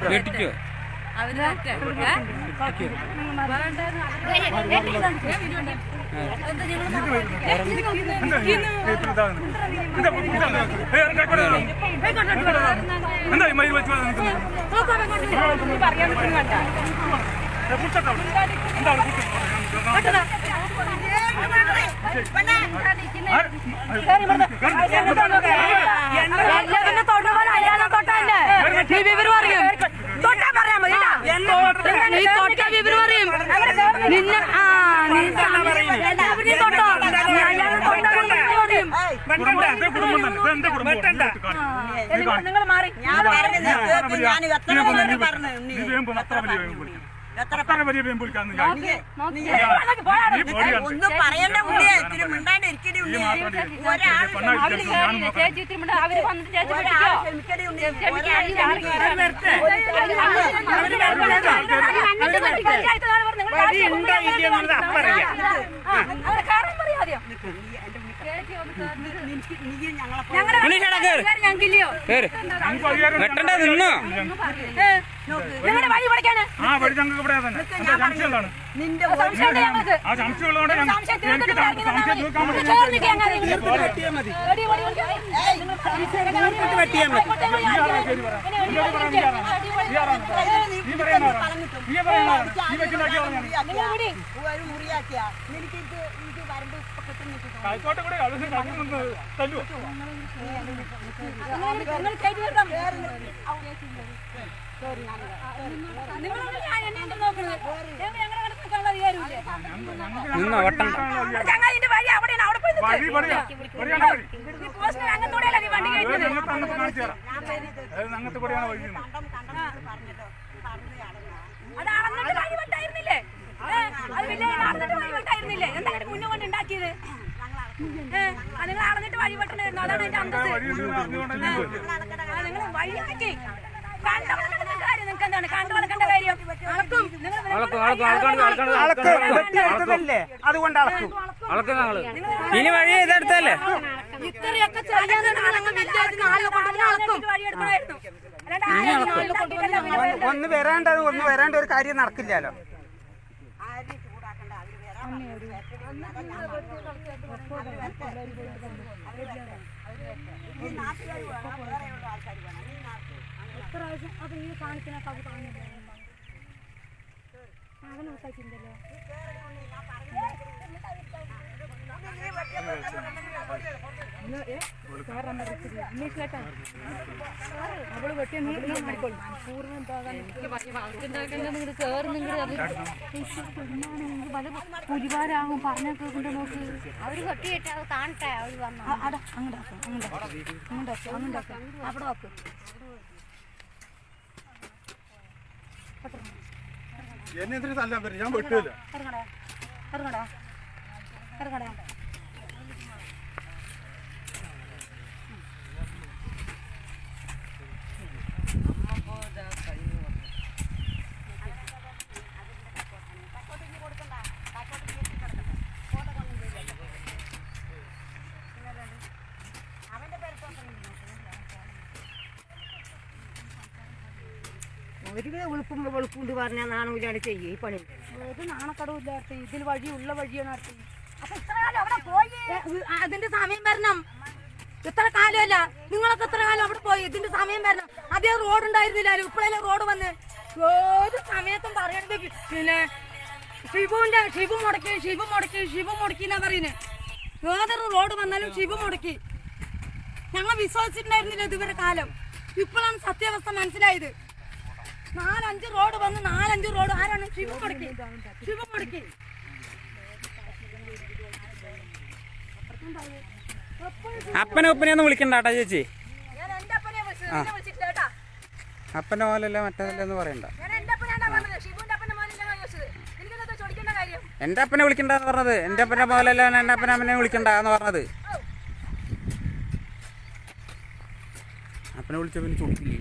വെട്ടിക്കോ വെട്ടിക്കോ നിങ്ങൾ മാറി ഒന്നും പറയണ്ട ഉണ്ണിയെ ഇത്തിരി മിണ്ടാണ്ട് ഇരിക്കടി നിങ്ങളുടെ വഴി പഠിക്കാന് നിന്റെ മുറിയാക്കിയാ എനിക്ക് വരണ്ട് അത് അളന്നിട്ട് വഴി വെട്ടായിരുന്നില്ലേ? അത് വഴി എന്താണ് മുന്നേ കൊണ്ട് ഉണ്ടാക്കിയത്? നിങ്ങൾ അളന്നിട്ട് വഴി വെട്ടണമായിരുന്നു. അതാണ് എന്റെ അന്തസ്. നിങ്ങൾ വഴിയാക്കി കാര്യം നിങ്ങൾക്ക് എന്താണ് കണ്ടു വളക്കേണ്ട കാര്യം? അതുകൊണ്ട് ഇനി വഴി ഇതെടുത്തല്ലേ ഇത്രയൊക്കെ ഒന്ന് വരാണ്ട് ഒരു കാര്യം നടക്കില്ലല്ലോ. അവള് വെട്ടി പുലിവാരാകും പറഞ്ഞൊക്കെ കൊണ്ട് നോക്ക്. അവര് കെട്ടിയിട്ട് അത് കാണട്ടെ. അവര് വന്നു അങ്ങോട്ടാക്കും അവിടെ നോക്ക്. എന്നെ എന്തിനു തല്ലാൻ പറ്റും? ഞാൻ വെട്ടില്ല. ഇറങ്ങടാ വെളുപ്പുണ്ട് പറഞ്ഞാൽ നാണൂലാണ് ചെയ്യും ഈ പണി. ഒരു നാണക്കടവില്ലാത്ത ഇതിൽ വഴിയുള്ള വഴിയാണ് നടത്തി. അപ്പൊ ഇത്ര കാലം അവിടെ പോയി അതിന്റെ സമയം വരണം. ഇത്ര കാലമല്ല, നിങ്ങളൊക്കെ എത്ര കാലം അവിടെ പോയി ഇതിന്റെ സമയം വരണം. അതേ റോഡ് ഉണ്ടായിരുന്നില്ലല്ലോ, ഇപ്പോഴല്ലേ റോഡ് വന്ന്. ഏത് സമയത്തും പറയണത് പിന്നെ ഷിബു മുടക്കി എന്നാ പറയുന്നത്. ഏതൊരു റോഡ് വന്നാലും ഷിബു മുടക്കി. ഞങ്ങൾ വിശ്വസിച്ചിട്ടുണ്ടായിരുന്നില്ല ഇതുവരെ കാലം. ഇപ്പോഴാണ് സത്യാവസ്ഥ മനസ്സിലായത്. 4-5 റോഡ് വന്ന് 4-5 റോഡ് ആരാണ്? ശിവ മുടക്കി. അപ്പനെ ഉപ്പനെയൊന്നും വിളിക്കണ്ടാട്ടാ ചേച്ചി. ഞാൻ എന്റെ അപ്പനെ വിളിച്ചിട്ടില്ല കേട്ടാ. അപ്പനെ പോലല്ല മറ്റേതല്ലെന്ന് പറയണ്ട. ഞാൻ എന്റെ അപ്പനാണ് പറഞ്ഞത്. ഷിബുവിന്റെ അപ്പന്റെ മോനല്ലേ ചോദിച്ചത്. എനിക്കെന്താ ചോദിക്കേണ്ട കാര്യം? എന്റെ അപ്പനെ വിളിക്കണ്ടെന്ന് പറഞ്ഞത്. എന്റെ അപ്പനെ പോലല്ല എന്റെ അപ്പനെ വിളിക്കണ്ടെന്ന് പറഞ്ഞത്. അപ്പനെ വിളിച്ച പിന്നെ ചോദിക്കില്ലേ?